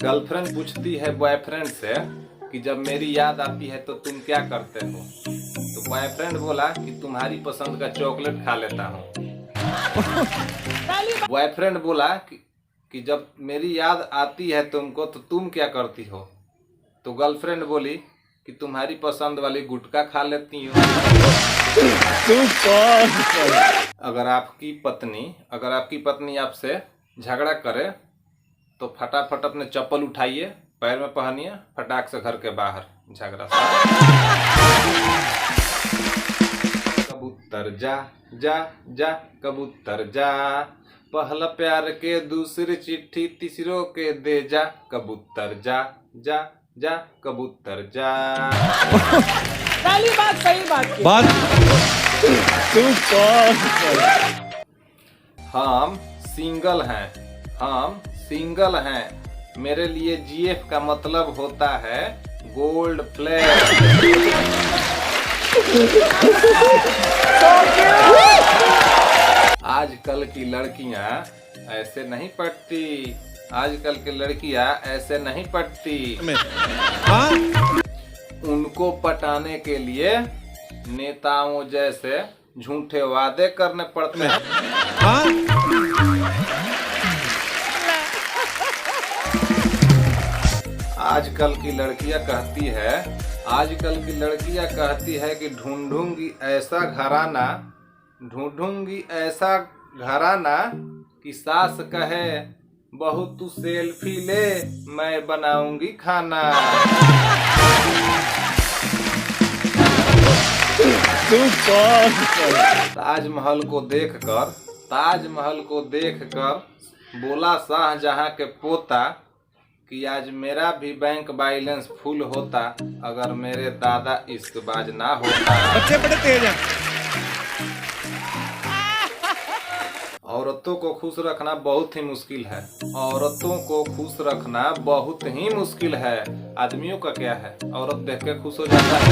Girlfriend पूछती है boyfriend से कि जब मेरी याद आती है तो तुम क्या करते हो। तो बॉयफ्रेंड बोला कि तुम्हारी पसंद का चॉकलेट खा लेता हूँ। बॉयफ्रेंड बोला कि जब मेरी याद आती है तुमको तो तुम क्या करती हो। तो गर्लफ्रेंड बोली कि तुम्हारी पसंद वाली गुटखा खा लेती हूँ। अगर आपकी पत्नी आपसे झगड़ा करे तो फटाफट अपने चप्पल उठाइए, पैर में पहनिए, फटाक से घर के बाहर झगड़ा। कबूतर जा जा जा कबूतर जा, पहला प्यार के दूसरी चिट्ठी तीसरों के दे जा। कबूतर जा जा जा कबूतर जा। सही बात हम सिंगल हैं, मेरे लिए जीएफ का मतलब होता है गोल्ड फ्लैग। आजकल की लड़कियां ऐसे नहीं पढ़ती, आजकल की लड़कियां ऐसे नहीं पढ़ती। उनको पटाने के लिए नेताओं जैसे झूठे वादे करने पड़ते हैं। आजकल की लड़कियां कहती है कि ढूंढूंगी ऐसा घराना कि सास कहे बहू तू सेल्फी ले, मैं बनाऊंगी खाना। ताजमहल को देखकर बोला शाहजहां के पोता कि आज मेरा भी बैंक बैलेंस फुल होता अगर मेरे दादा इश्कबाज ना होता। बच्चे बड़े तेज हैं। औरतों को खुश रखना बहुत ही मुश्किल है। आदमियों का क्या है, औरत देख के खुश हो जाता है।